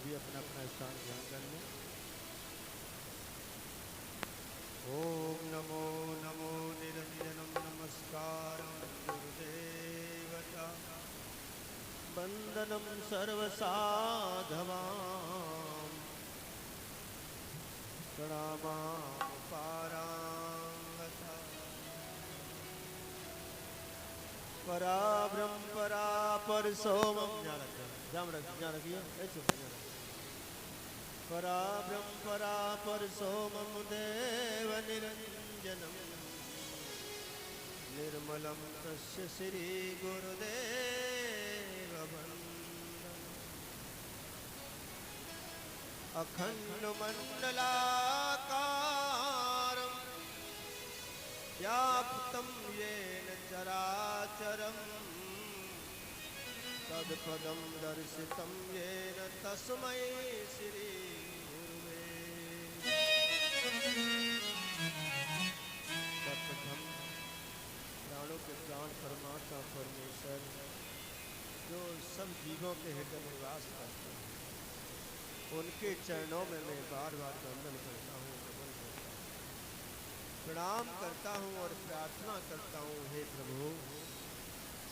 सभी अपना अपना स्थान ग्रहण कर लें। ओम नमो नमो निरंजनम नमस्कारं गुरुदेवता वंदनम सर्वसाधवां प्रणामापारांगता पराब्रह्म परापर सोमम ध्यान रखिए ऐसे पराब्रह्म परापर सोमम देव निरंजनम निर्मलं तस्य श्री गुरुदेव वंदनम् अखण्डमण्डलाकारं व्याप्तं येन चराचरं तत्पदं दर्शितं येन तस्मै श्री गुरुवे सर्वप्रथम प्राणों के प्राण परमात्मा परमेश्वर जो सब जीवों के हृदय में वास करते हैं उनके चरणों में मैं बार बार वंदन करता हूँ, नमन करता हूँ, प्रणाम करता हूँ और प्रार्थना करता हूँ। हे प्रभु,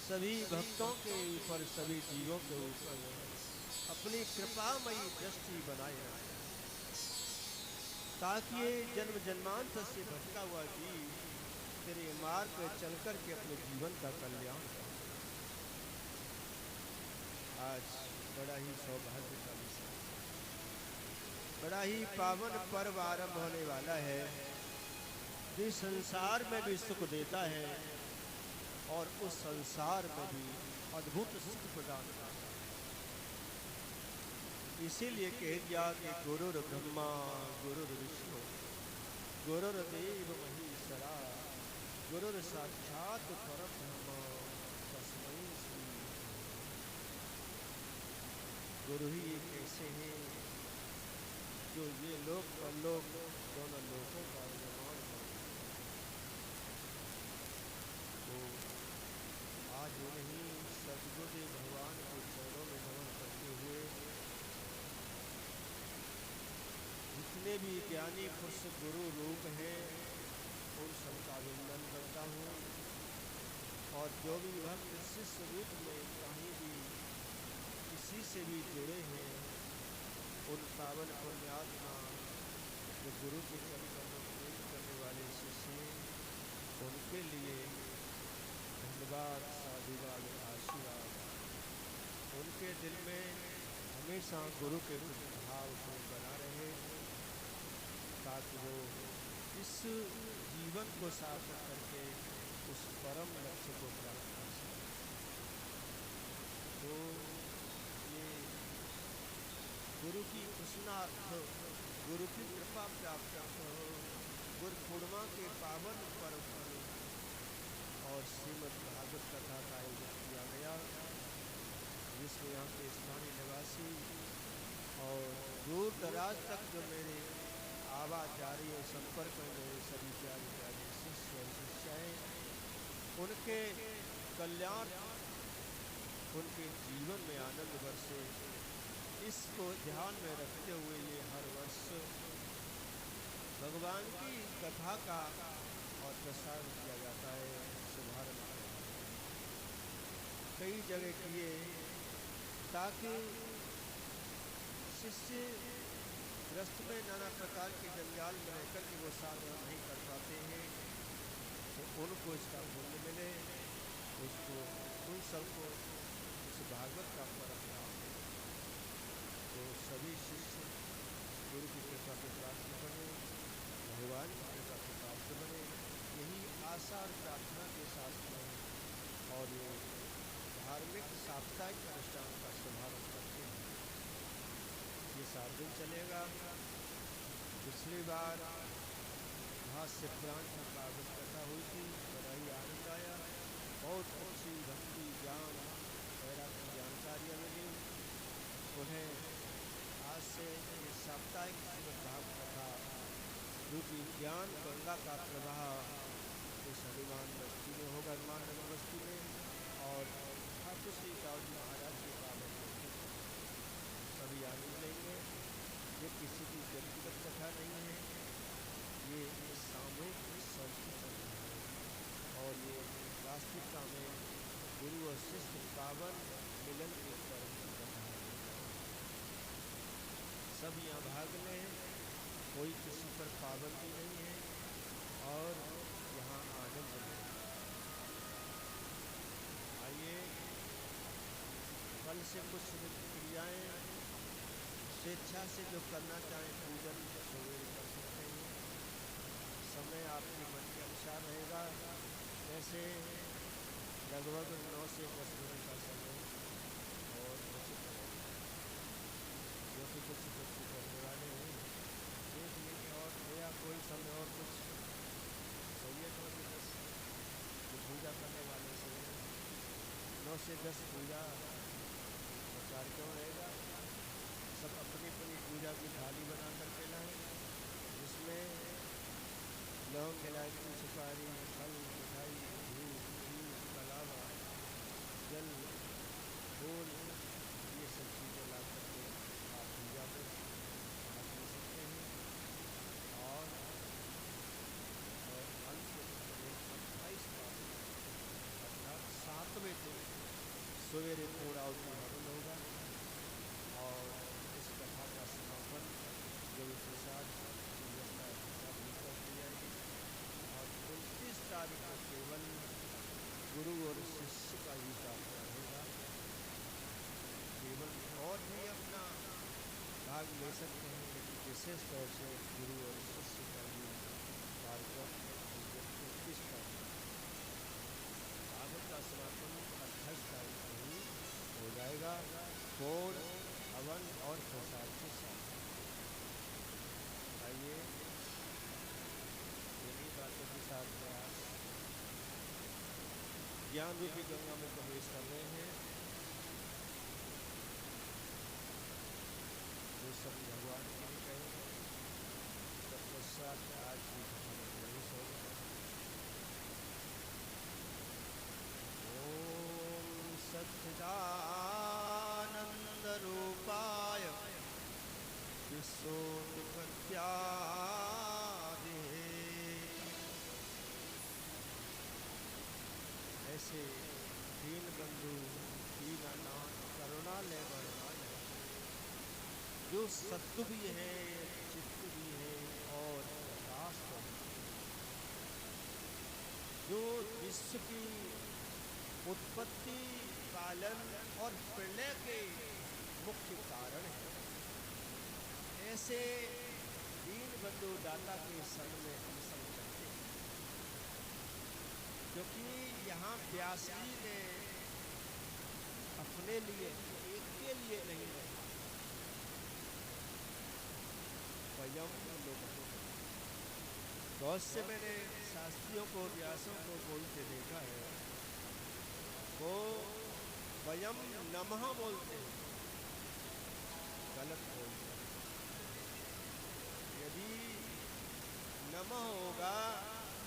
सभी भक्तों के ऊपर, सभी जीवों के ऊपर अपनी कृपामयी दृष्टि बनाए रखें, ताकि ये जन्म जन्मांतर से भटका हुआ जीव तेरे मार्ग पर चल करके अपने जीवन का कल्याण करे। आज बड़ा ही सौभाग्य का विषय, बड़ा ही पावन पर्व आरंभ होने वाला है, जिस संसार में भी सुख देता है और उस संसार में भी अद्भुत सुख प्रदान करता है। इसीलिए कह दिया कि गुरुर ब्रह्मा गुरुर विष्णु गुरुर्देव महेश्वरा गुरुर साक्षात परब्रह्म तस्मै श्री। गुरु ही एक ऐसे हैं जो ये लोक परलोक दोनों लोकों का निर्माण करते हैं। तो आज उन्हीं सद्गुरुदेव भगवान के चरणों में नमन करते हुए जितने भी ज्ञानी पुरुष गुरु रूप हैं उन सबका वंदन करता हूँ, और जो भी भक्त शिष्य रूप में कहीं भी किसी से भी जुड़े हैं उन पावन पुण्यात्मा जो गुरु के चरणों में प्रेम करने वाले शिष्य उनके लिए धन्यवाद, साधुवाद, आशीर्वाद। उनके दिल में हमेशा गुरु के भाव को बना रहे, ताकि वो इस जीवन को सार्थक करके उस परम लक्ष्य को प्राप्त कर सके। तो ये गुरु की कृष्णार्थ, गुरु की कृपा प्राप्त हो, गुरु पूर्णिमा के पावन पर्व पर और श्रीमद् भागवत कथा का आयोजन किया गया, जिसमें यहाँ के स्थानीय निवासी और दूर दराज तक जो मेरे आवाज जा रही है, संपर्क में मेरे सभी प्यारे प्यारे शिष्य और शिष्याएँ, उनके कल्याण, उनके जीवन में आनंद बरसे, इसको ध्यान में रखते हुए ये हर वर्ष भगवान की कथा का और प्रसारण किया जाता है, शुभारंभ कई जगह किए, ताकि शिष्य ग्रस्त में नाना प्रकार के जंजाल में रहकर के वो साधना नहीं कर पाते हैं, तो उनको इसका पुण्य मिले, उसको उन सबको इस भागवत का पर्व प्राप्त हो। तो सभी शिष्य गुरु की कृपा के प्राप्त बने, भगवान की कृपा के प्राप्त बने, यही आशा और प्रार्थना के साथ में और ये धार्मिक साप्ताहिक अनुष्ठान का शुभारंभ करते हैं। ये 7 दिन चलेगा। पिछली बार भाष्य पुराण की भागवत कथा हुई थी, बड़ा ही आनंद आया, बहुत अच्छी भक्ति ज्ञान वगैरह की जानकारियाँ मिली। उन्हें आज से ये साप्ताहिक भागवत कथा रूपी ज्ञान गंगा का प्रवाह इस हनुमान बस्ती में होगा, हनुमान नगर बस्ती में, और ठाकुर श्री दाऊद महाराज के पावन सभी आनंद लेंगे। ये सामूहिक उत्सव चल रहा है और ये वास्तविकता में गुरु और शिष्य पावन मिलन के पर्व की कथा है। सब यहाँ भाग लें, कोई किसी पर पाबंदी नहीं है और यहाँ आनंद लें। आइए कल से कुछ क्रियाएं स्वेच्छा से जो करना चाहें पूजन सवेरे कर सकते हैं। समय आपके मन के अनुसार रहेगा। जैसे लगभग 9 से 10 मिनट का समय और उचित रहेगा, जो कि कुछ बच्चे करने वाले हैं देख लेंगे। और नया कोई समय और कुछ सही है 9 से 10 जो पूजा करने वाले से 9 से 10 पूजा का कार्यक्रम रहेगा। सब अपनी अपनी पूजा की थाली बना करके लाएं, जिसमें लौंग, इलायची, सुपारी, फल, मिठाई, धूप, खीर, कलावा, जल, फूल, ये सब चीज़ें ला करके आप पूजा में भाग ले सकते हैं। और अंत में 28 तारीख अर्थात 7वें दिन सवेरे पूर्णाहुति हवन होगा और इस कथा का समापन गुरु प्रसाद की व्यवस्था भी कर दी जाएगी। और 29 तारीख को केवल गुरु और शिष्य का ही कार्यक्रम होगा। केवल और भी अपना भाग ले सकते हैं, लेकिन विशेष तौर से गुरु और शिष्य का ही कार्यक्रम 29 तारीख। भागवत का समापन 28 तारीख को ही हो जाएगा, पूर्ण हवन और प्रसाद के साथ। आइए इन्हीं बातों के साथ प्रयास ज्ञान रूपी गंगा में प्रवेश कर रहे हैं। जो सब भगवान के लिए कहेंगे तत्पश्चात आज की कथा में प्रवेश होगा। ओम सच्चिदानंद रूपाय विश्वोत्पत्त्यादिहे ऐसे दीन बंधु दीनानाथ करुणालय वरदान जो सत्व भी है, चित्त भी है और राष्ट्र जो विश्व की उत्पत्ति, पालन और प्रलय के मुख्य कारण है, ऐसे दीन बंधु दाता के संग में हम सब चलते हैं। क्योंकि यहाँ व्यास जी ने अपने लिए एक के लिए नहीं रखा, स्वयं लोग। बहुत से मैंने शास्त्रियों को, व्यासों को बोलते देखा है, वो वयम नमः बोलते हैं, गलत बोलते हैं। यदि नमः होगा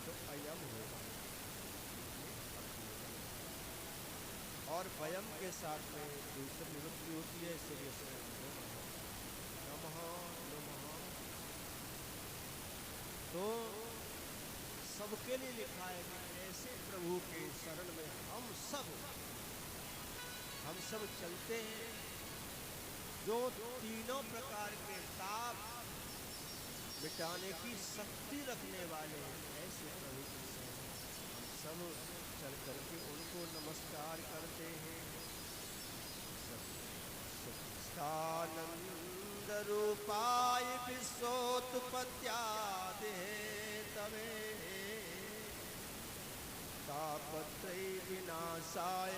तो अयम होगा और वयम के साथ में दूसरी विभक्ति होती है, इसलिए नमः नमः। तो सबके लिए लिखा है कि ऐसे प्रभु के शरण में हम सब चलते हैं, जो तीनों प्रकार के ताप मिटाने की शक्ति रखने वाले हैं। ऐसे प्रभु के शरण हम सब चल करके उनको नमस्कार करते हैं। सच्चिदानंद रूपाय विश्वोत्पत्त्यादिहे तवे तापत्रय विनाशाय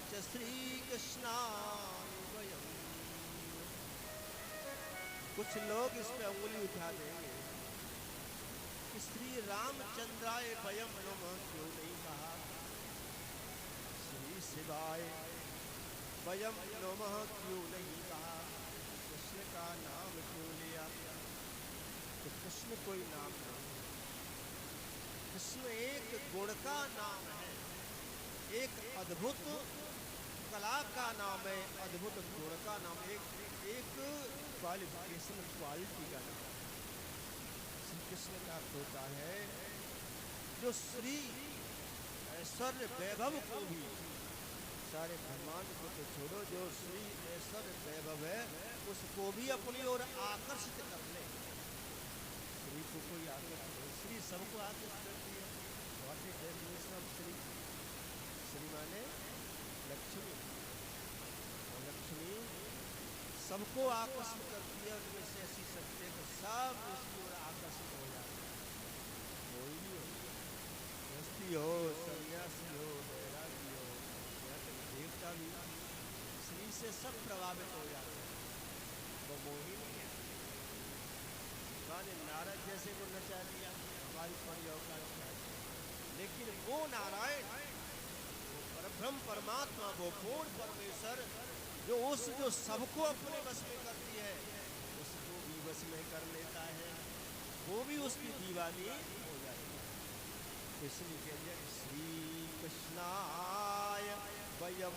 च श्री कृष्णाय वयम्। कुछ लोग इस पे उंगली उठा देंगे कि श्री रामचंद्राय वयम् नमः क्यों नहीं कहा, श्री शिवाय वयम् नमः क्यों नहीं कहा, कृष्ण का नाम क्यों लिया। तो कृष्ण कोई नाम नहीं, कृष्ण एक गुण का नाम है, एक अद्भुत कला का नाम है, अद्भुत गुण का नाम, एक क्वालिफिकेशन, क्वालिटी का नाम। श्री कृष्ण का अर्थ होता है जो श्री ऐश्वर्य वैभव को भी, सारे ब्रह्मांड को तो छोड़ो, जो श्री ऐश्वर्य वैभव है उसको भी अपनी ओर आकर्षित कर ले। श्री को कोई आकर्षित, श्री सबको आकर्षित करती है। What is definition of Shri? Shri माने लक्ष्मी, और लक्ष्मी सबको आकर्षित करती है। उनमें से ऐसी शक्ति है कि सब उसकी ओर आकर्षित हो जाते हैं। कोई भी हो, गृहस्थी हो, सन्यासी हो, बैरागी हो, यहाँ तक देवता भी श्री से सब प्रभावित हो जाते हैं। वो मोही नहीं है। माने नारद जैसे को नचा दिया, हमारी परियों का नचा दिया, लेकिन वो नारायण, वो परब्रह्म परमात्मा, वो पूर्ण परमेश्वर जो सबको अपने वश में करती है, उसको भी वश में कर लेता है, वो भी उसकी दीवानी हो जाती है। इसलिए कहते हैं श्री कृष्णाय वयम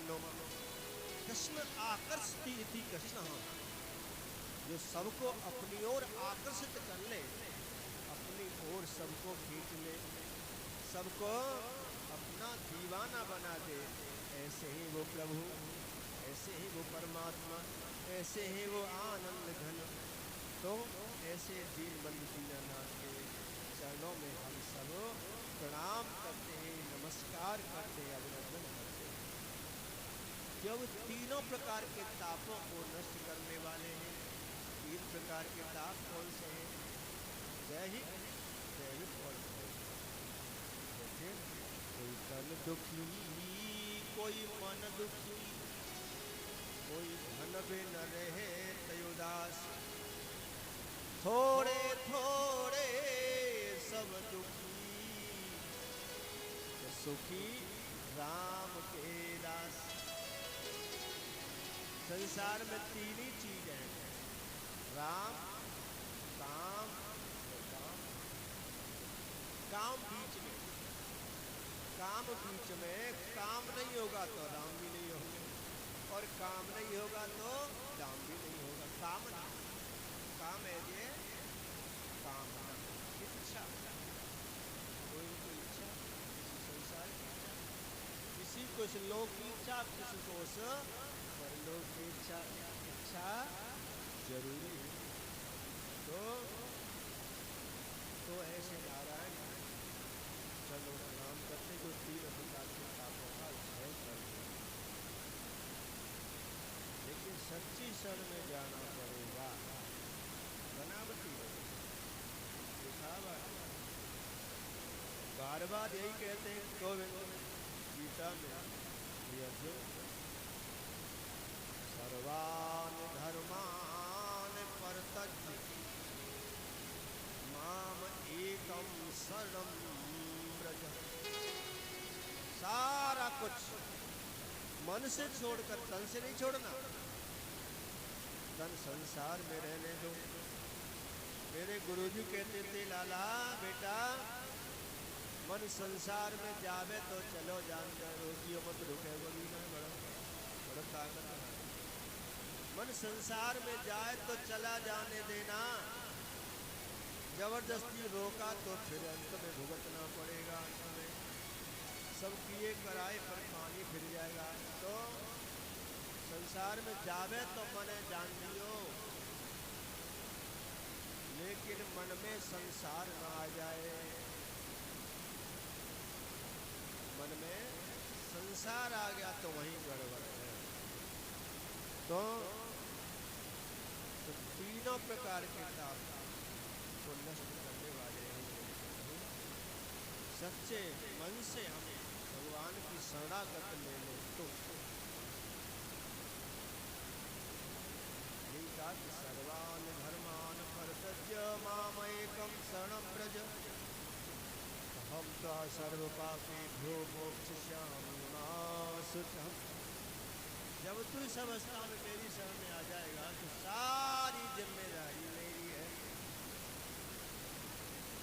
नमः। कृष्ण आकर्षति इति कृष्ण, जो सबको अपनी ओर आकर्षित कर ले, अपनी ओर सबको खींच ले, सबको अपना दीवाना बना दे, ऐसे ही वो प्रभु, ऐसे ही वो परमात्मा, ऐसे ही वो आनंद घन। तो ऐसे दीनबंधु दीनानाथ के चरणों में हम सब प्रणाम करते हैं, नमस्कार करते हैं, अभिनंदन करते हैं। जब तीनों प्रकार के तापों को नष्ट करने वाले हैं। तीन प्रकार के ताप कौन से हैं? दैहिक, दैविक और भौतिक। जैसे कोई तन दुखी, कोई मन दुखी, कोई धन बिन रहे तयुदास, थोड़े थोड़े सब दुखी, सुखी राम के दास। संसार में तीन ही चीज है, राम, काम और दाम। काम बीच में, काम बीच में, काम नहीं होगा तो राम भी नहीं होगा, और काम नहीं होगा तो दाम भी नहीं होगा। कामना, काम है ये कामना, इच्छा, कोई कोई इच्छा, किसी संसार की इच्छा, किसी को इस लोक की इच्छा, किसी को उस परलोक की इच्छा। इच्छा जरूरी है। तो ऐसे नारायण चलो प्रणाम करते जो तीन प्रकार के तापों का क्षय करते। लेकिन सच्ची शरण में जाना पड़ेगा, बनावटी दिखावट। बार बार यही कहते हैं गोविंद गीता में, अर्जुन सर्वान धर्मान परित्यज्य माम एकम शरणं व्रज। सारा कुछ मन से छोड़कर, तन से नहीं छोड़ना। तन संसार में रहने दो। मेरे गुरुजी कहते थे, लाला बेटा मन संसार में जावे तो चलो जान जा, रोगियों मत रुके, बोली ना बड़ा ताकत है। मन संसार में जाए तो चला जाने देना, जबरदस्ती रोका तो फिर अंत में भुगतना पड़ेगा। अंत में सब किए कराए पर पानी फिर जाएगा। तो संसार में जावे तो मन जान लियो, लेकिन मन में संसार न आ जाए। मन में संसार आ गया तो वहीं गड़बड़ है। तो तीनों प्रकार के ताप को नष्ट करने वाले हैं। सच्चे मन से हम भगवान की शरणागत ले लें तो गीता की सर्वान धर्मान परित्यज्य मामेकं शरणं व्रज अहं त्वा सर्व पापेभ्यो मोक्षयिष्यामि मा शुचः। जब तू इस अवस्था में मेरी शरण में आ जाएगा तो सारी जिम्मेदारी मेरी है,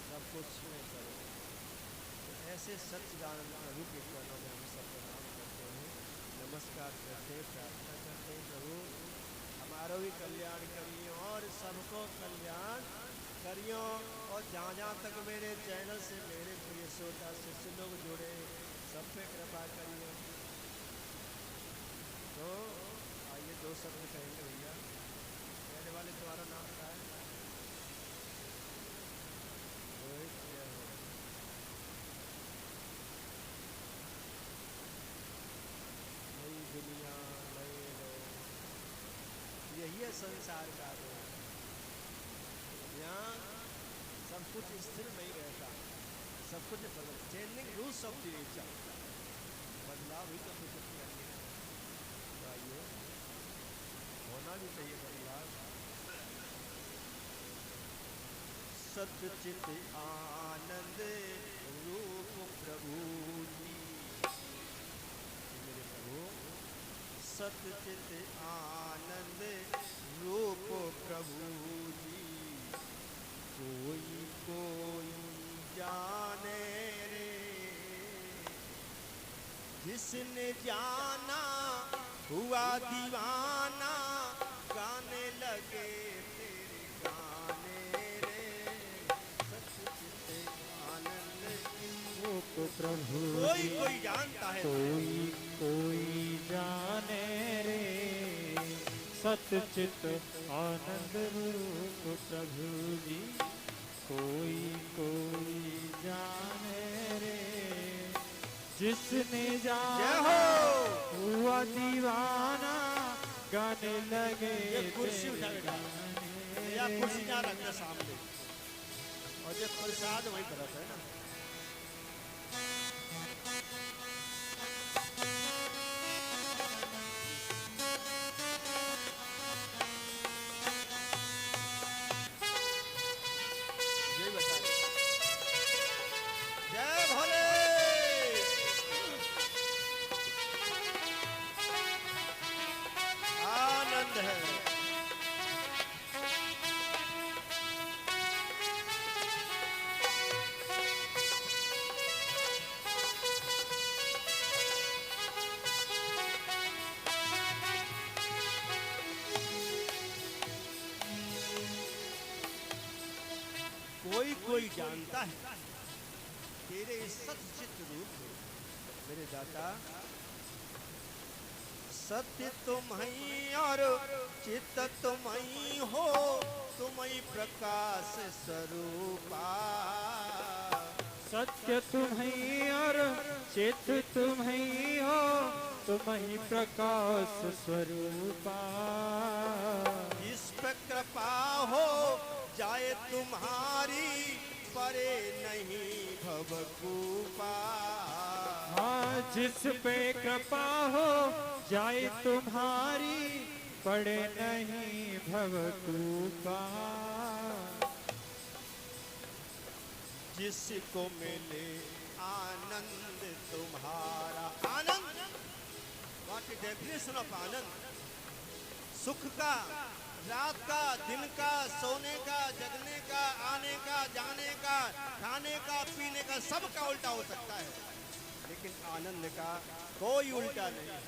सब कुछ मैं करूँ। तो ऐसे सच्चिदानंद प्रभु के चरणों में हम सब प्रणाम करते हैं, नमस्कार करते हैं, प्रार्थना करते हैं प्रभु हमारा भी कल्याण करिए और सबको कल्याण करियो। और जहाँ जहाँ तक मेरे चैनल से मेरे प्रिय श्रोता शिष्य लोग जुड़े, सब पे कृपा करियो। तो आइए दो शब्द कहेंगे भैया। पहले वाले तुम्हारा नाम क्या है? रोहित। जय हो। नई दुनिया नए लोग, यही है संसार का रोग। यहाँ सब कुछ स्थिर नहीं रहता, सब कुछ बदल, चेंजिंग रूल्स ऑफ नेचर, बदलाव ही तो कुछ करने का। तो आइए, होना भी चाहिए बदलाव। सतचित आनंद रूप प्रभु जी, मेरे प्रभु। सतचित आनंद रूप प्रभु जी, कोई कोई जाने रे, जिसने जाना हुआ दीवाना, गाने लगे तेरे गाने रे। सतचित आनंद रूप प्रभु कोई कोई जानता है, कोई कोई जाने रे, सतचित आनंद रूप प्रभु जी, कोई कोई जाने रे, जिसने जाना हुआ दीवाना, गाने लगे। ये कुर्सी उठा के डाल, या कुर्सी यहाँ रखना सामने, और ये प्रसाद वहीं तरफ है ना। यही बता रहे। जय भोले। आनंद है। कोई कोई जानता है तेरे इस सच्चित रूप में, मेरे दाता। सत्य तुम ही और चित्त तुम ही हो, तुम ही प्रकाश स्वरूपा। सत्य तुम ही और चित तुम ही हो, तुम ही प्रकाश स्वरूपा। इस पर कृपा हो जाए तुम्हारी, परे नहीं भवकूपा। हाँ, जिस पे कृपा हो जाए तुम्हारी, पड़े नहीं भवकूपा। जिसको मिले आनंद तुम्हारा, आनंद व्हाट इज डेफिनेशन ऑफ आनंद? सुख का, रात का, दिन का, सोने का, जगने का, आने का, जाने का, खाने का, पीने का, सब का उल्टा हो सकता है, लेकिन आनंद का कोई उल्टा नहीं है।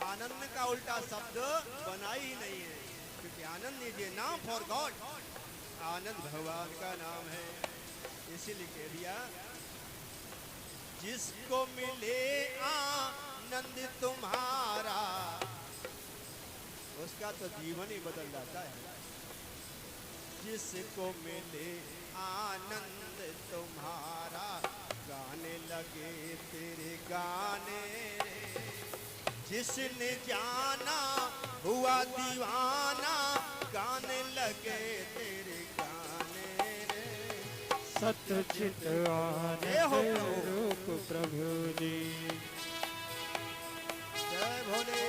आनंद का उल्टा शब्द बना ही नहीं है, क्योंकि आनंद इज ए नाम फॉर गॉड। आनंद भगवान का नाम है, इसीलिए कह दिया जिसको मिले आनंद तुम्हारा, उसका तो जीवन ही बदल जाता है। जिसको मिले आनंद तुम्हारा, गाने लगे तेरे गाने रे। जिसने जाना हुआ दीवाना, गाने लगे तेरे गाने रे। सतचित आनंद रूप प्रभु जी। जय भोले।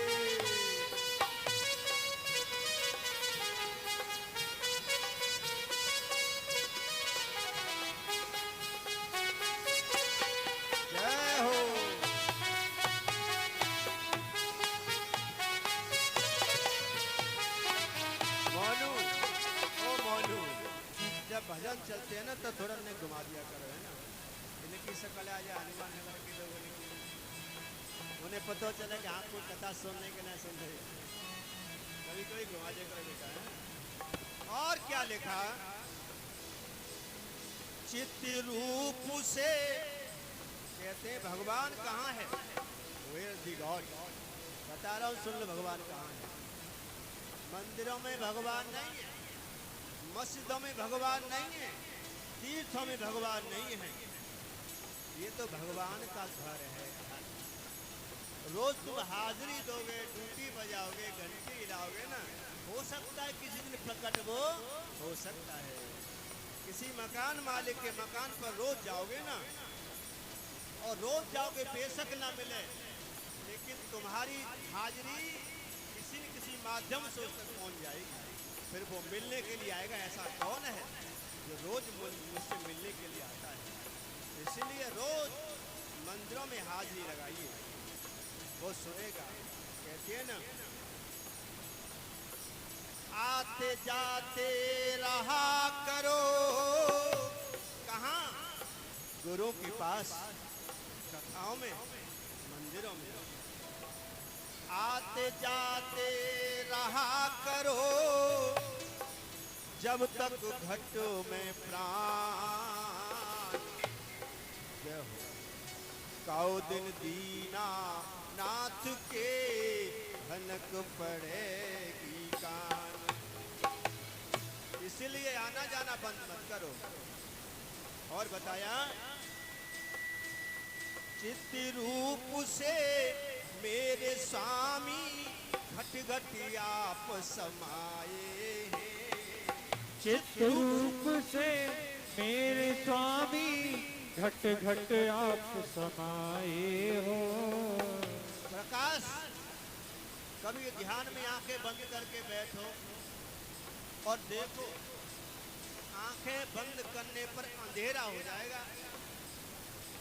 जय हो। मोनू, ओ मोनू, जब भजन चलते हैं ना तो थोड़ा ने घुमा दिया करो, है ना। इनकी शकल आज हनुमान नगर के लोगों ने, उन्हें पता चला कि हाँ कोई कथा सुनने के ना सुन रहे, कभी कभी घुमा दिया करो बेटा, है। और क्या लिखा? चित्त रूप से कहते हैं भगवान कहाँ है? Where the God. बता रहा हूँ, सुन लो भगवान कहाँ है। मंदिरों में भगवान नहीं है, मस्जिदों में भगवान नहीं है, तीर्थों में भगवान नहीं है। ये तो भगवान का घर है। रोज तुम हाजिरी दोगे, ड्यूटी बजाओगे, घंटी हिलाओगे ना, हो सकता है किसी दिन प्रकट वो हो सकता है। किसी मकान मालिक के मकान पर रोज जाओगे ना, और रोज जाओगे बेशक ना मिले, लेकिन तुम्हारी हाजिरी किसी न किसी माध्यम से उस तक पहुंच जाएगी, फिर वो मिलने के लिए आएगा। ऐसा कौन है जो रोज मुझसे मिलने के लिए आता है? इसीलिए रोज मंदिरों में हाजिरी लगाइए, वो सुनेगा। कहते हैं ना, आते जाते रहा करो कहाँ? गुरु के पास, कथाओं में, मंदिरों में। आते जाते रहा करो जब तक घट में प्राण। जय हो। काओ दिन दीना नाथ के भनक पड़ेगी कान। इसलिए आना जाना बंद मत करो। और बताया, चित्त रूप से मेरे स्वामी घट घट आप समाये हैं। चित्त रूप से मेरे स्वामी घट घट आप समाये हो। प्रकाश, कभी ध्यान में आंखें बंद करके बैठो और देखो, आंखें बंद करने पर अंधेरा हो जाएगा,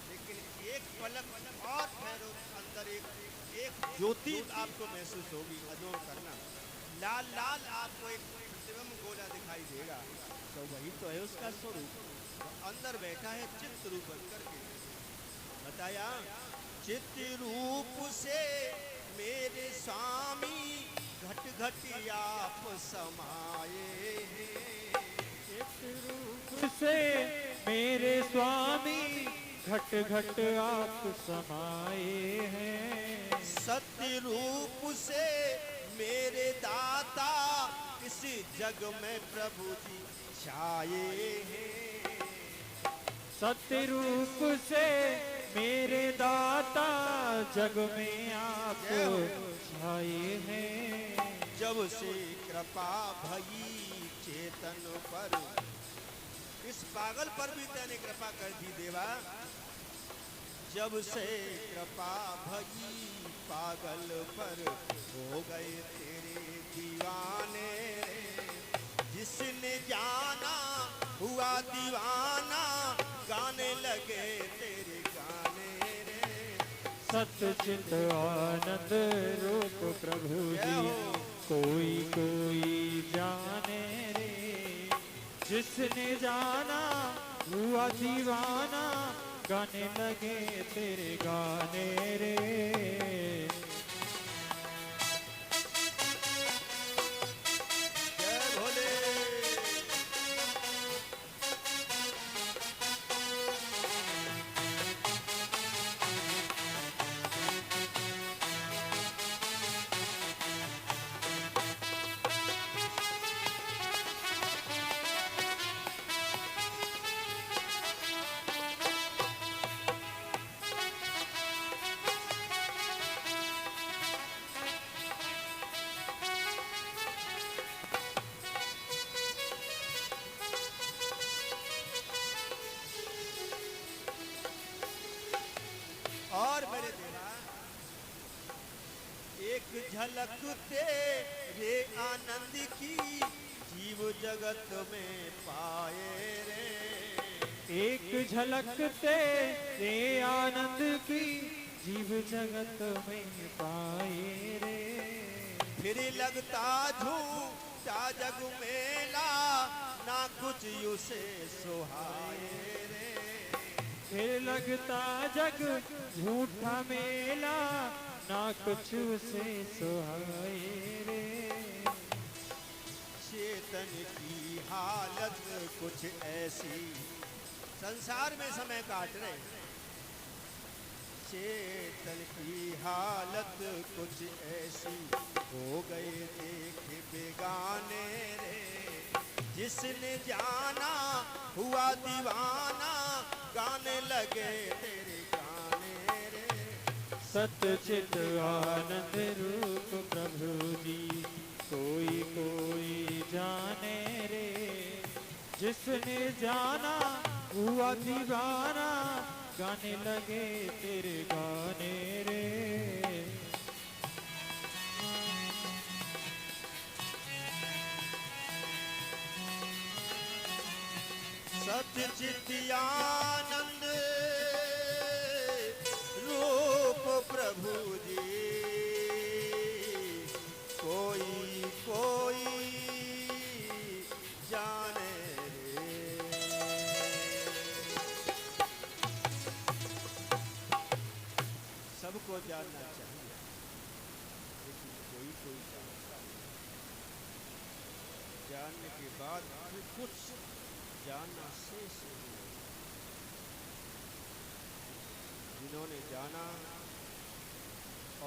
लेकिन एक पलक और ठहरो, अंदर एक ज्योति आपको महसूस होगी। अजोर करना, लाल लाल आपको एक प्रतिबिंब गोला दिखाई देगा, तो वही तो है उसका स्वरूप। तो अंदर बैठा है चित्त रूप बन करके। बताया, चित्त रूप से मेरे स्वामी घट घट आप समाये हैं। चित्त रूप से मेरे स्वामी घट घट आप समाये हैं। सत्य रूप से मेरे दाता इस जग में प्रभु जी छाये हैं। सत्य रूप से मेरे दाता जग में आप छाए हैं। जब से कृपा भई चेतन पर, इस पागल पर भी तेने कृपा कर दी देवा। जब से कृपा भई पागल पर, हो गए तेरे दीवाने। जिसने जाना हुआ दीवाना, गाने लगे तेरे गाने रे। सच्चित आनंद रूप प्रभु जी कोई कोई जाने रे। जिसने जाना हुआ दीवाना, गाने लगे तेरे गाने रे। जय भोले। और मेरे देवा, एक झलक तेरे आनंद की जीव जगत में पाए रे। एक झलक तेरे आनंद की जीव जगत में पाए रे। फिर लगता झूठा जग मेला, ना कुछ उसे सुहाए रे। फिर लगता जग झूठा मेला, ना कुछ उसे सुहाए रे। चेतन की हालत कुछ ऐसी, संसार में समय काट रहे हैं। चेतन की हालत कुछ ऐसी हो गए देख बेगाने रे, जिसने जाना हुआ दीवाना, गाने लगे तेरे गाने रे। सतचित आनंद रूप प्रभु जी, कोई कोई जाने रे, जिसने जाना हुआ दीवाना, गाने लगे तेरे गाने रे। सतचित आनंद रूप प्रभु जी, कोई कोई जाने रे। सबको जानना चाहिए, लेकिन कोई कोई जानता है। जानने के बाद फिर कुछ जानना शेष नहीं है। जिन्होंने जाना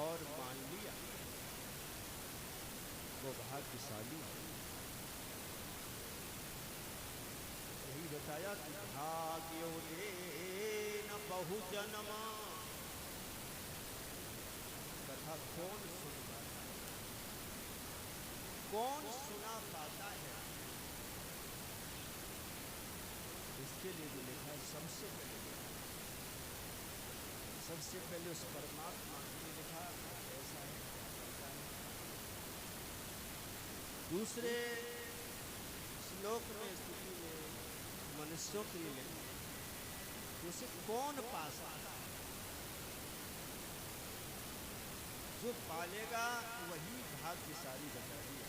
और मान लिया वो भाग्यशाली है। यही बताया कि भाग्योदे न बहु जन्मा, कथा कौन सुन पाता है, कौन सुना पाता है। इसके लिए भी लिखा है, सबसे पहले उस परमात्मा ने लिखा ऐसा है, क्या है। दूसरे श्लोक में स्थिति में मनुष्यों के लिए लिखा, उसे कौन पा सकता है। जो पालेगा वही भाग्यशाली बचा दिया।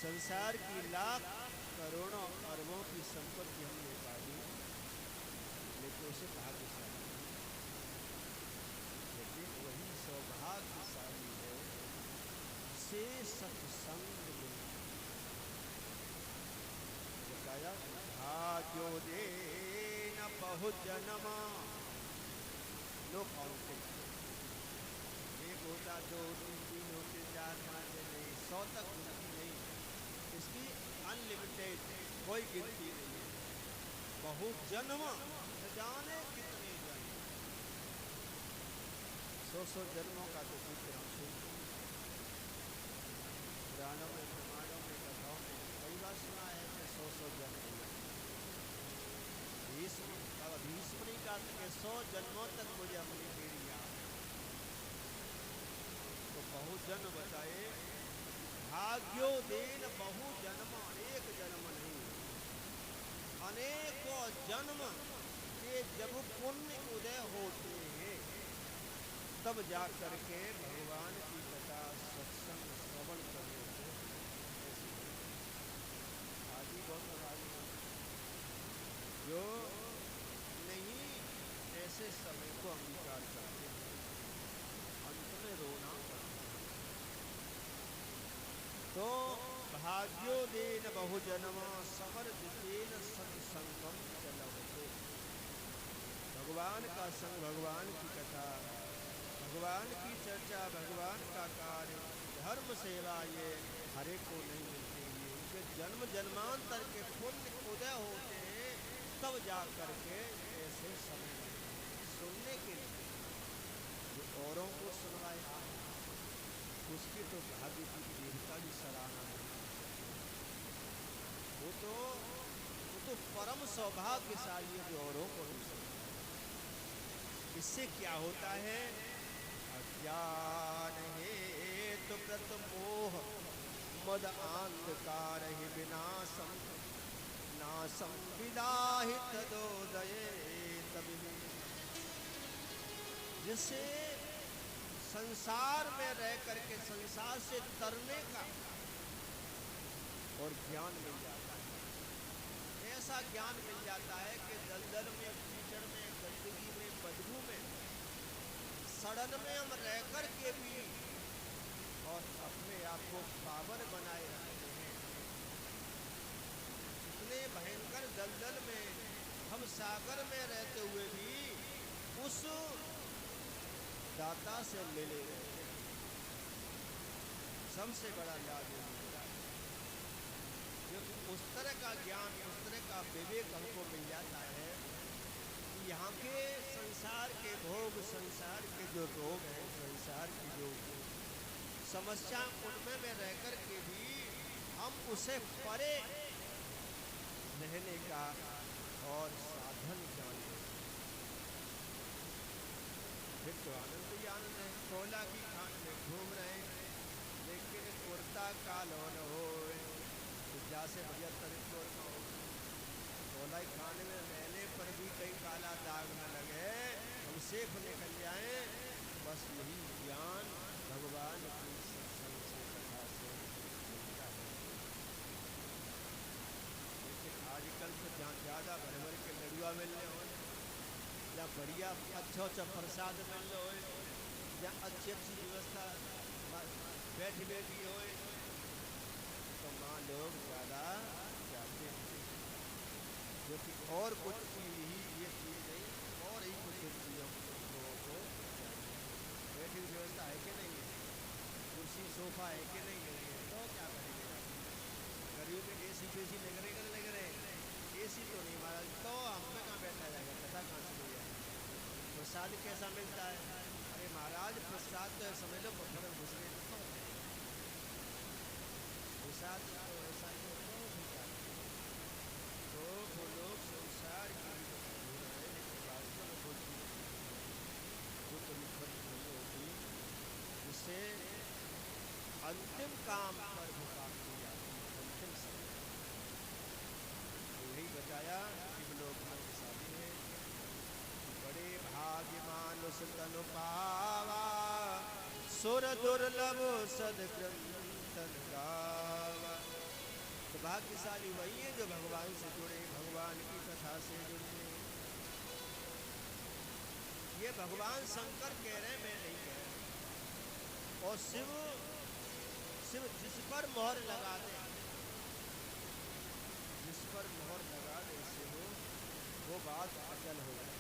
संसार की लाख करोड़ों अरबों की संपत्ति हमने पाली, लेकिन उसे भाग्यशाली, लेकिन वही सौभाग्यशाली है जिसे सत्संग मिले। बताया भाग्योदे न बहु जन्मा, लोग और एक होता, दो होते, तीन होते, चार, पाँच, नहीं 100 तक गिनती नहीं, इसकी अनलिमिटेड कोई गिनती नहीं है। बहु जन्म न जाने कितने जन्म, 100 जन्मों का तो जिक्र हम सुनते हैं पुराणों में, प्रमाणों में, कथाओं में कई बार सुना है कि 100 जन्म हुए। भीष्म नहीं कहा कि 100 जन्मों तक मुझे अपनी पीढ़ी याद है। तो बहु जन्म बताए, भाग्योदेन बहु जन्म, अनेक जन्म नहीं, अनेकों जन्म के जब पुण्य उदय होते हैं तब जा करके भगवान की कथा सत्संग श्रवण करने से आदि बहुत जो नहीं ऐसे समय को अंगीकार करते हैं, अंत में रोना पड़ता है। तो भाग्योदेन बहुजन्म समर जितेन सत्संगम चलते। भगवान का संग, भगवान की कथा, भगवान की चर्चा, भगवान का कार्य, धर्म सेवा, ये हर एक को नहीं मिलते। ये उनके जन्म जन्मांतर के पुण्य उदय होते हैं तब जा करके ऐसे समय सुनने के लिए जो औरों को सुनवाए, उसकी तो भाग्य की देवता भी सराहना नहीं। वो तो परम सौभाग्यशाली है जो औरों को नहीं सुनता। इससे क्या होता है, अज्ञान हेतु व्रत मोह मद अंधकार ही विनाशम नासम विदाहित दोदये तभी। जिससे संसार में रह करके संसार से तरने का और ज्ञान मिल जाता है। ऐसा ज्ञान मिल जाता है कि दलदल में, कीचड़ में, गंदगी में, बदबू में, सड़न में हम रह कर के भी और अपने आप को पावन बनाए रखते हैं। इतने भयंकर दलदल में हम सागर में रहते हुए भी उस दाता से मिले रहते हैं। सबसे बड़ा लाभ ये मिलता है, क्योंकि उस तरह का ज्ञान, उस तरह का विवेक हमको मिल जाता है कि यहाँ के संसार के भोग, संसार के जो रोग हैं, संसार की जो समस्या, उनमें में रह कर के भी हम उसे परे रहने का और साधन जाने। फिर तो आनंद ही आनंद है। कोयला की खान में घूम रहे लेकिन कुर्ता कालो न हो, जैसे भैया तरीक कोयला की खान में रहने पर भी कहीं काला दाग न लगे, हम सेफ निकल जाए। बस यही ज्ञान भगवान की सत्संग से, कथा से मिलता है। लेकिन आजकल तो जहाँ ज़्यादा भर भर के लड़ुआ मिल रहे हो, या बढ़िया अच्छा प्रसाद मिल रहे हो, या अच्छी व्यवस्था बैठी बैठी हो, तो माँ लोग ज़्यादा जाते हैं। जो कि और कुछ चीज़ ही, ये चीज़ नहीं, और ही कुछ चीज़ों लोगों को बैठी हुई व्यवस्था है कि नहीं है, कुर्सी सोफा है कि नहीं है, तो क्या करेंगे। गरीब में AC पेसी लग रहे AC तो नहीं महाराज, तो हम पे कहाँ बैठा जाएगा, कथा कहाँ से मिल जाएगा। प्रसाद कैसा मिलता है? अरे महाराज प्रसाद तो समझ लो पत्थर में घुस गए, प्रसाद तो ऐसा ही तो वो लोग संसार की हो रहे हैं, वास्तव में वो तो निष्पत्ति नहीं होती, जिससे अंतिम काम पर वो काम की जाती है, अंतिम समय। यही बताया शिवलोक में शादी है, बड़े भाग्यमान उस तनु पावा, सुर दुर्लभ सदग्रंथन गावा। तो भाग्यशाली वही है जो भगवान से जुड़े, भगवान की कथा से जुड़े। ये भगवान शंकर कह रहे, मैं नहीं कह रहा। और शिव जिस पर मोहर लगा दे, जिस पर मोहर लगा दे शिव, वो बात अचल हो जाए।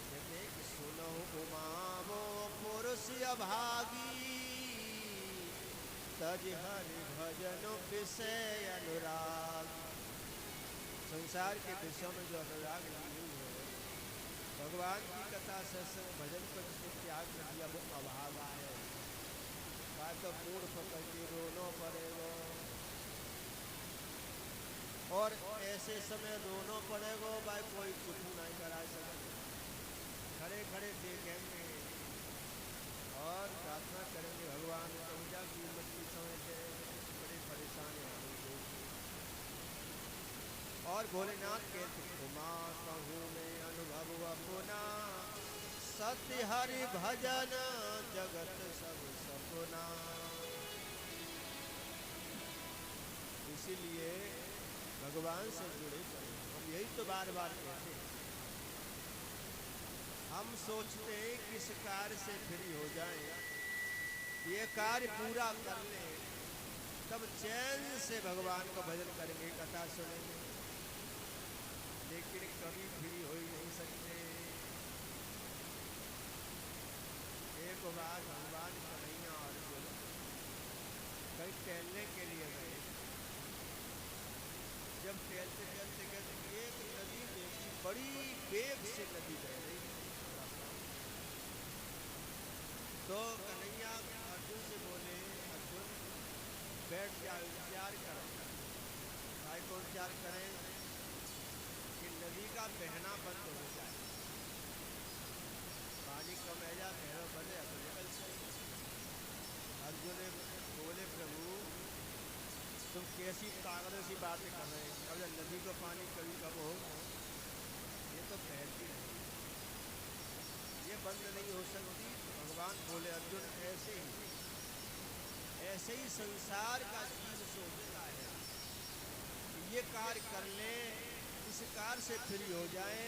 कहते कि सुनो उमा वो पुरुष अभागी, तज हरि भजन विषय अनुराग। संसार के विषयों में जो अनुराग नहीं है, भगवान की कथा सत्संग भजन पर जिसने त्याग कर दिया, वो अभागा है। तो मूड पकड़ के रोनो पड़ेगा, और ऐसे समय रोनो पड़ेगा भाई, कोई कुछ नहीं करा सके, खड़े खड़े देखेंगे और प्रार्थना करेंगे भगवान पूजा की उन्नति समय से बड़े परेशान होंगे। और भोलेनाथ कहते उमा कहूँ में अनुभव अपना, सत्य हरि भजन जगत सब सपना। इसीलिए भगवान से जुड़े पड़े, हम यही तो बार बार कहते हैं। हम सोचते हैं किस कार्य से फ्री हो जाएं, ये कार्य पूरा कर लें, तब चैन से भगवान को भजन करेंगे, कथा सुनेंगे। लेकिन कभी फ्री हो ही नहीं सकते। एक बार भगवान कन्हैया अर्जुन कहीं टहलने के लिए गए। जब टहलते टहलते गए, एक नदी देखी, बड़ी वेग से नदी बह रही। तो कन्हैया अर्जुन से बोले, अर्जुन बैठ जाओ, इंतजार करो। भाई को इंतजार करें कि नदी का बहना बंद हो जाए, पानी कम रह जाए, बहना बंद है तो निकल जाए। अर्जुन ने बोले, प्रभु तुम कैसी पागलों सी बातें कर रहे हैं, अब जब नदी को पानी कभी कब हो, ये तो बहती रहेगी, ये बंद नहीं हो सकती। भगवान बोले, अर्जुन ऐसे ही संसार का जीव सोचता है, ये कार्य कर ले, इस कार्य से फ्री हो जाए,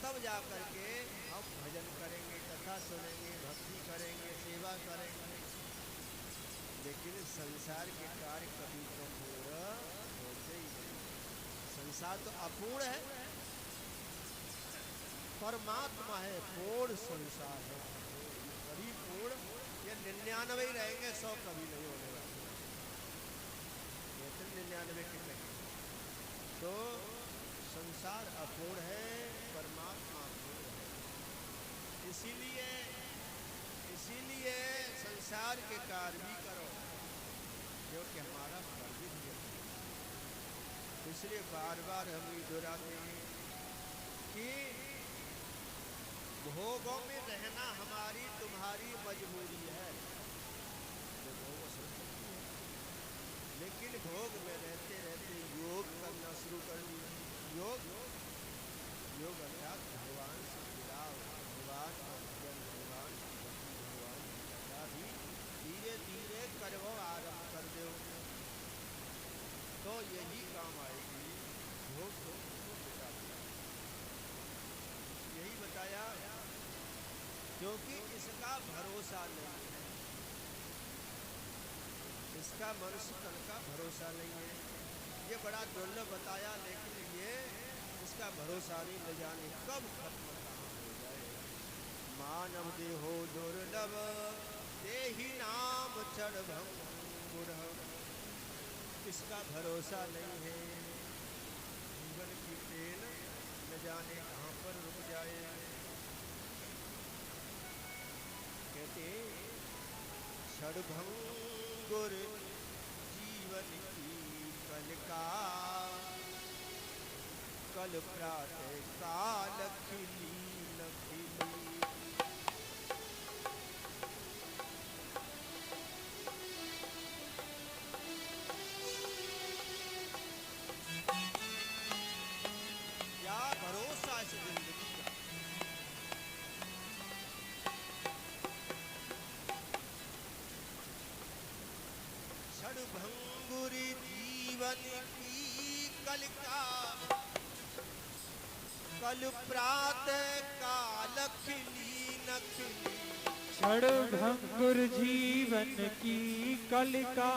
तब जा करके हम भजन करेंगे, कथा सुनेंगे, भक्ति करेंगे, सेवा करेंगे। लेकिन संसार के कार्य कभी तो पूरा होते ही नहीं। संसार तो अपूर्ण है, परमात्मा है पूर्ण संसार है, परिपूर्ण। ये 99 ही रहेंगे, 100 कभी नहीं होने वाले, ये तो 99 के कहेंगे। तो संसार अपूर्ण है, परमात्मा पूर्ण है। इसीलिए संसार के कार्य भी करो, क्योंकि हमारा फर्ज भी है। इसलिए बार बार हम ये दोहराते हैं कि भोगों में रहना हमारी तुम्हारी मजबूरी है, तो भोग असर करती है। लेकिन भोग में रहते रहते योग करना शुरू कर दिया। योग अर्थात भगवान से जुड़ाव, भगवान का भजन, भगवान की भक्ति, भगवान की कथा भी धीरे धीरे करवो, आरंभ कर दो, तो यही काम आएगी। भोग को मिटा दिया, यही बताया, क्योंकि इसका भरोसा नहीं है, इसका मनुष्य तन का भरोसा नहीं है। ये बड़ा दुर्लभ बताया, लेकिन ये इसका भरोसा नहीं, न जाने कब खत्म कहाँ हो जाए। मानव देहो दुर्लभ, देहि नाम चढ़ भंगुर, इसका भरोसा नहीं है। जीवन की ट्रेन न जाने कहाँ पर रुक जाए। कहते क्षणभंगुर जीवन की कलिका, कल प्रातः काल खिली न खिली। क्या भरोसा इस जिंदगी का। क्षणभंगुर जीवन की कलिका, कल प्रातः काल खिली न खिली। क्षणभंगुर जीवन की कलिका,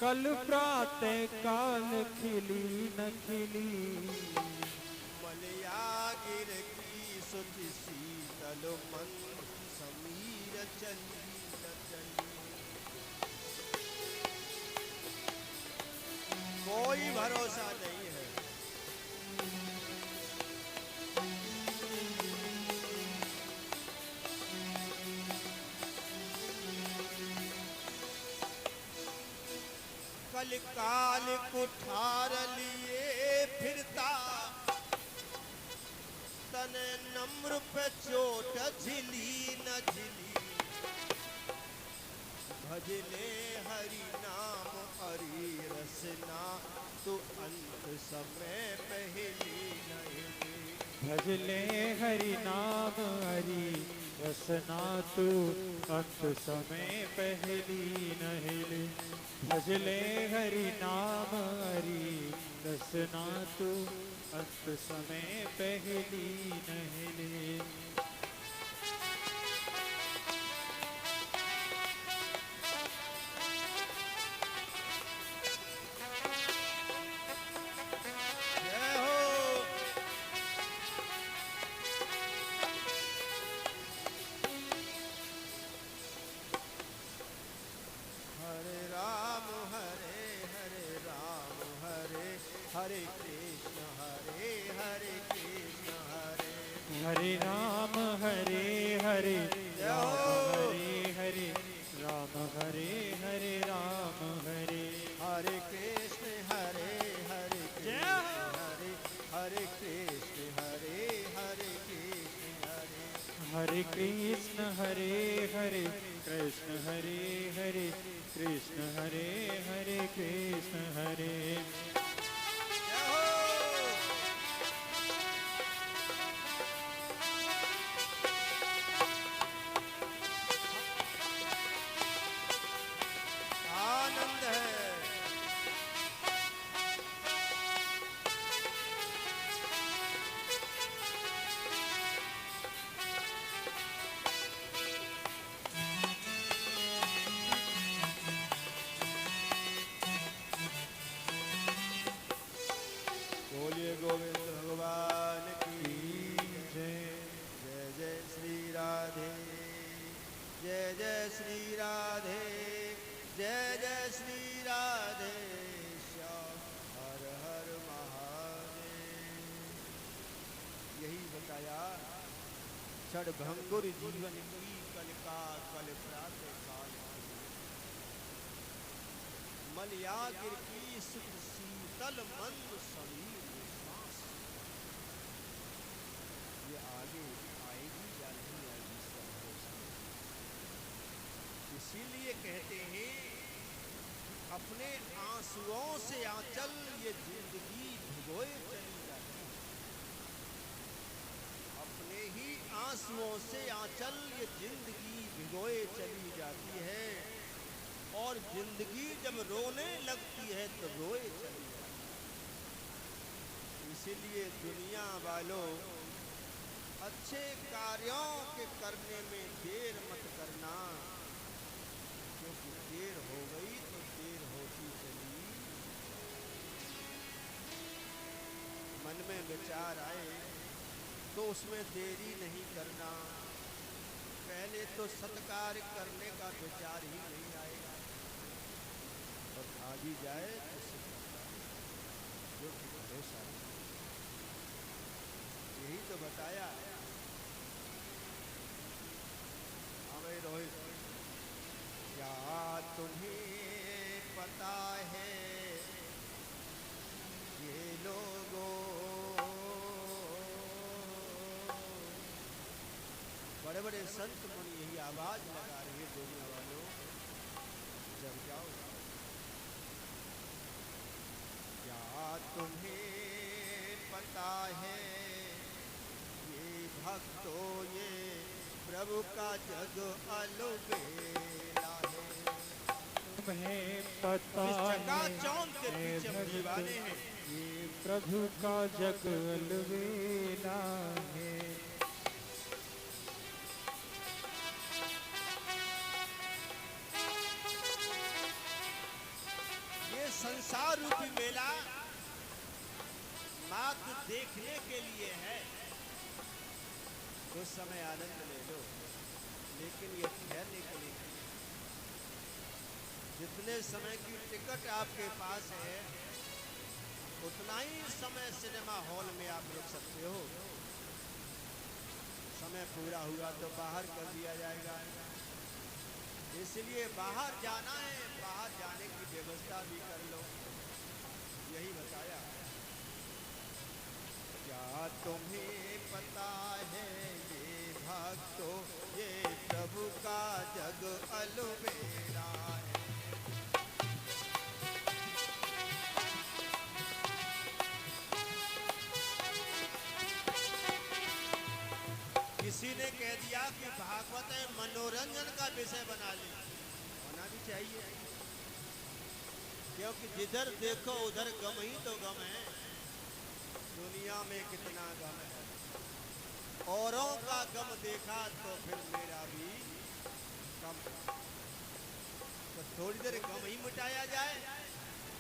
कल प्रातः काल खिली न खिली। मलयागिर की सुधि शीतल मन, समीर चली न चली। कोई भरोसा नहीं है। कल काल कुठार लिए फिरता, तन नम्र पे चोट झिली न झिली। भजले हरि नाम हरि रसना, तो अंत समय पहली नहीं। भजले हरि नाम हरि रसना, तू अंत समय पहली नहिली। भजले हरि नाम हरि रसना, तू अंत समय पहली नहिली। जय हो। हरे राम हरे राम, हरे कृष्ण हरे कृष्ण, हरे राम हरे हरे राम हरे राम, हरे राम हरे हरे कृष्ण हरे कृष्ण, हरे कृष्ण हरे कृष्ण हरे कृष्ण, हरे कृष्ण हरे कृष्ण हरे। जय हो। आनंद है। बताया, क्षण भंगुर जीवन की कलिका कल प्रातः काल, मलयागिर की सुख शीतल मंद समीर श्वास। ये आगे आएगी या नहीं आएगी इसका भरोसा नहीं। इसीलिए कहते हैं अपने आंसुओं से आंचल ये जिंदगी भिगोए चली जाती है। अपने ही आंसुओं से आंचल ये जिंदगी भिगोए चली जाती है, और जिंदगी जब रोने लगती है तो रोए चली जाती है। इसीलिए दुनिया वालों, अच्छे कार्यों के करने में देर मत करना, क्योंकि देर हो गई तो देर होती चली। मन में विचार आए तो उसमें देरी नहीं करना। पहले तो सत्कार करने का विचार ही नहीं आएगा, और आ भी जाए तो जो कि भरोसा नहीं। यही तो बताया हमें रोहित, क्या तुम्हें पता है ये लोगों, बड़े बड़े संत मुनि यही आवाज लगा रहे दुनिया वालों, जब जाओ। क्या तुम्हें पता है ये भक्तों, ये प्रभु का जग अलबेला है। तुम्हें पता चौंध के पीछे हम दीवाने हैं, ये प्रभु का जग अलबेला है। संसार रूपी मेला मात्र देखने के लिए है, कुछ समय आनंद ले लो, लेकिन ये ठहरने के लिए नहीं। जितने समय की टिकट आपके पास है उतना ही समय सिनेमा हॉल में आप रुक सकते हो। समय पूरा हुआ तो बाहर कर दिया जाएगा। इसलिए बाहर जाना है, बाहर जाने की व्यवस्था भी कर लो, यही बताया। क्या तुम्हें पता है ये भक्तों, ये प्रभु का जग अलबेला है। किसी ने कह दिया कि भागवत मनोरंजन का विषय बना ले, होना भी चाहिए, क्योंकि जिधर देखो उधर गम ही तो गम है। दुनिया में कितना गम है, औरों का गम देखा तो फिर मेरा भी गम, तो थोड़ी देर गम ही मिटाया जाए।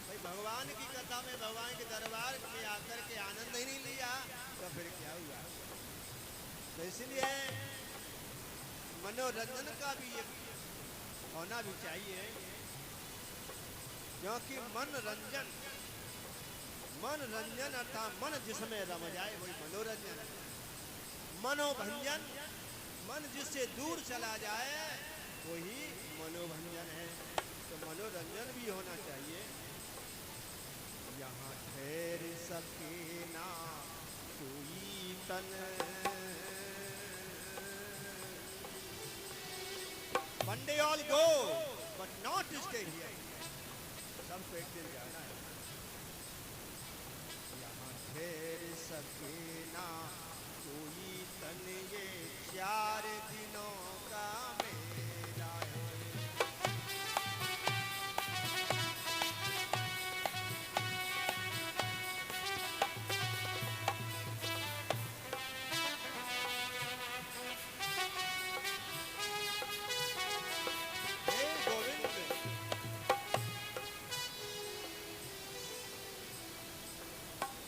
भाई भगवान की कथा में, भगवान के दरबार में आकर के आनंद ही नहीं लिया तो फिर क्या हुआ। तो इसलिए मनोरंजन का भी एक होना भी चाहिए, क्योंकि मनोरंजन अर्थात मन जिसमें रम जाए वही मनोरंजन है। मनोभंजन, मन जिससे दूर चला जाए वही मनोभंजन है। तो मनोरंजन भी होना चाहिए। यहाँ ठहर सके ना कोई तन, one day all go but not stay here, सबको एक दिन जाना है। यहाँ ठहर सके ना कोई तन, ये 4 दिनों का मेला है।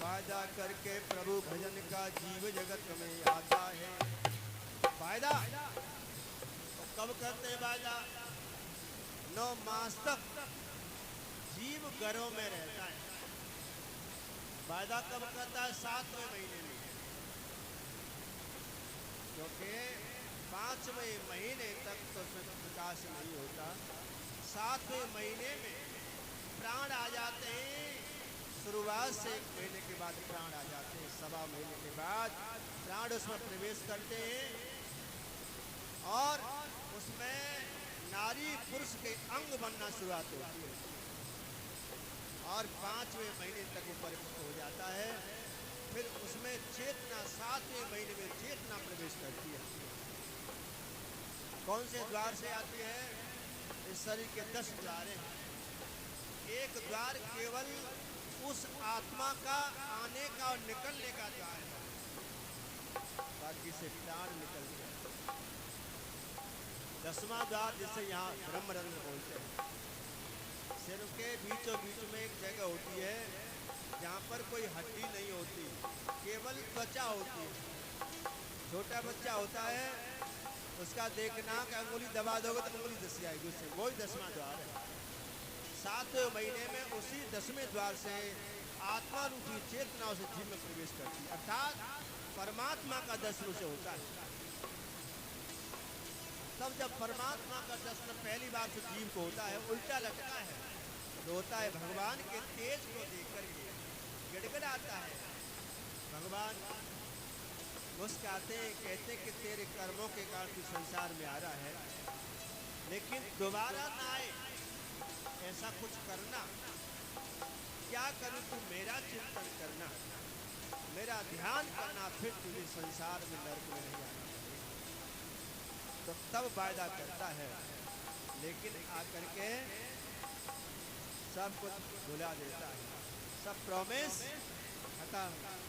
फायदा करके प्रभु भजन का जीव जगत में आता है। फायदा तो कब करते हैं फायदा? 9 मास तक जीव घरों में रहता है। फायदा कब करता है? 7वें महीने में। क्योंकि 5वें महीने तक तो उसमें प्रकाश नहीं होता, 7वें महीने में प्राण आ जाते हैं। शुरुआत से 1 महीने के बाद प्राण आ जाते हैं, 1.25 महीने के बाद प्राण उसमें प्रवेश करते हैं और उसमें नारी पुरुष के अंग बनना शुरुआत होती है और 5वें महीने तक वो परिपक्व हो जाता है। फिर उसमें चेतना 7वें महीने में चेतना प्रवेश करती है। कौन से द्वार से आती है? इस शरीर के 10 द्वार हैं। एक द्वार केवल उस आत्मा का आने का और निकलने का द्वार है, बाकी से प्राण निकलते हैं। 10वां द्वार जिसे यहाँ ब्रह्मरंध्र बोलते हैं, सिर के बीचों बीच में एक जगह होती है जहाँ पर कोई हड्डी नहीं होती, केवल त्वचा होती है। छोटा बच्चा होता है, उसका देखना कि अंगुली दबा दोगे तो अंगुली धस जाएगी उससे, वही 10वां द्वार है। 7वें महीने में उसी 10वें द्वार से आत्मा रूपी चेतना उसे जीव में प्रवेश करती है, अर्थात परमात्मा का दर्शन उसे होता है। तब जब परमात्मा का दर्शन पहली बार से जीव को होता है, उल्टा लगता है तो होता है भगवान के तेज को देख करके गिड़गिड़ाता है। भगवान मुस्कुराते हैं, कहते कि तेरे कर्मों के कारण तू संसार में आ रहा है, लेकिन दोबारा ना आए ऐसा कुछ करना। क्या करूं? तू मेरा चिंतन करना, मेरा ध्यान करना, फिर तुझे संसार में नरक में नहीं आना। तो तब वायदा करता है, लेकिन आकर के सब कुछ भुला देता है, सब प्रॉमिस खत्म।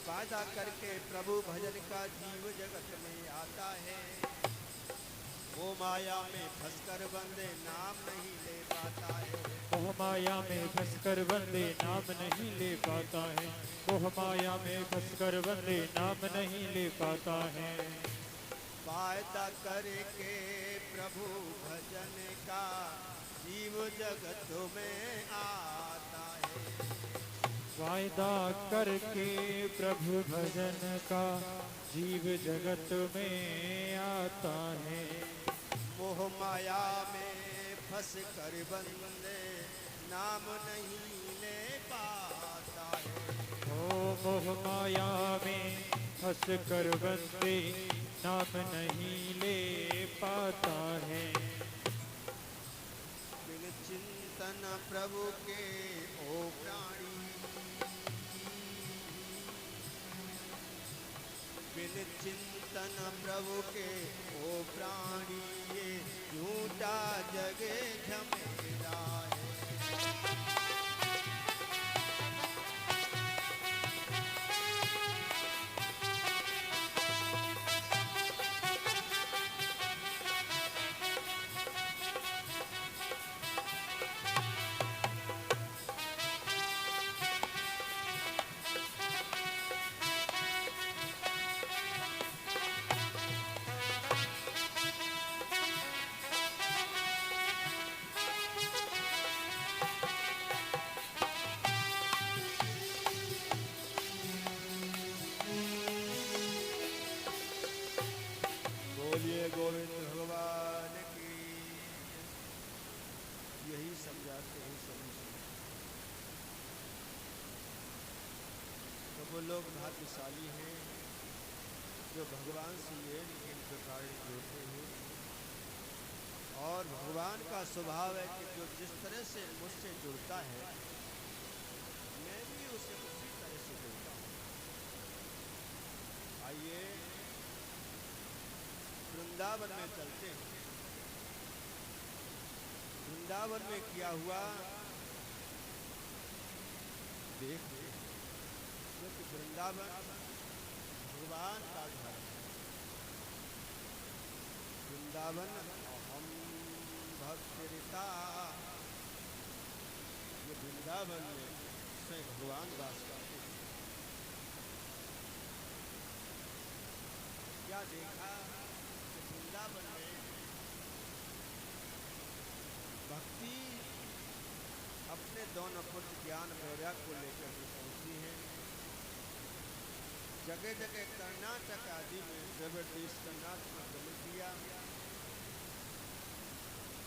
वायदा करके प्रभु भजन का जीव जगत में आता है, वो माया में फंसकर बंदे नाम नहीं ले पाता है। वो माया में फंसकर बंदे नाम नहीं ले पाता है, वो माया में फंसकर बंदे नाम नहीं ले पाता है। वायदा करके प्रभु भजन का जीव जगत में आता है, वायदा करके प्रभु भजन का जीव जगत में आता है। मोह माया में फंस कर बंदे नाम नहीं ले पाता है। ओ मोह माया में फंस कर बंदे नाम नहीं ले पाता है। बिन चिंतन प्रभु के ओ प्राणी, बिन चिंतन प्रभु के ओ प्राणी, ये झूठा जगे झमेला है। बोलिए गोविंद भगवान की। यही समझाते हैं सभी से। तो वो लोग भाग्यशाली हैं जो भगवान से ये इन प्रकार जुड़ते हैं, और भगवान का स्वभाव है कि जो जिस तरह से मुझसे जुड़ता है, मैं भी उसे उसी तरह से जुड़ता हूँ। आइए वृंदावन में चलते हैं। वृंदावन में किया हुआ देखिए, क्योंकि वृंदावन भगवान का घर है। वृंदावन अहम भक्तिरिता, ये वृंदावन में स्वयं भगवान वास करते हैं। क्या देखा? वृंदावन में भक्ति अपने दोनों पुत्र ज्ञान वैराग्य को लेकर के पहुंची है। जगह जगह कर्नाटक आदि में द्रविड़ देश कर्नाटक में भ्रमण किया।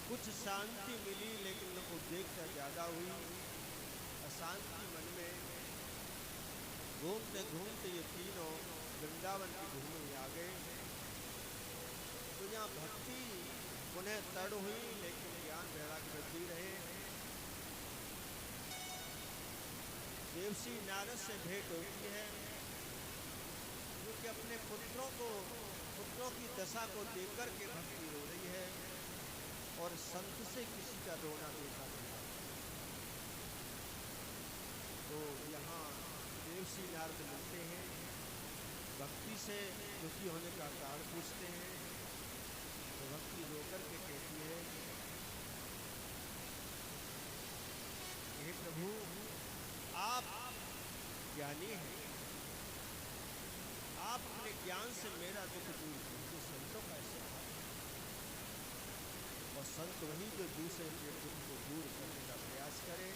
कुछ शांति मिली लेकिन उद्वेगता ज्यादा हुई, अशांति मन में। घूमते घूमते ये तीनों वृंदावन की भूमि में आ गए। तो यहाँ भक्ति पुनः तड़ हुई लेकिन ज्ञान वैराग्य वृद्धि रहे। देवसी नारद से भेंट होती है, क्योंकि अपने पुत्रों की दशा को देख कर के भक्ति रो रही है और संत से किसी का रोना देखा गया। तो यहाँ देवसी नारद मिलते हैं, भक्ति से दुखी होने का कारण पूछते हैं। तो भक्ति रोकर के कहती है, हे प्रभु आप ज्ञानी हैं, आप अपने ज्ञान से मेरा दुख दूर कीजिए। संतों का ऐसा है, और संत वही जो दूसरे के दुख को दूर करने का प्रयास करे,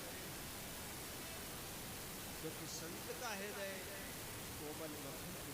क्योंकि संत का हृदय कोमल मधुर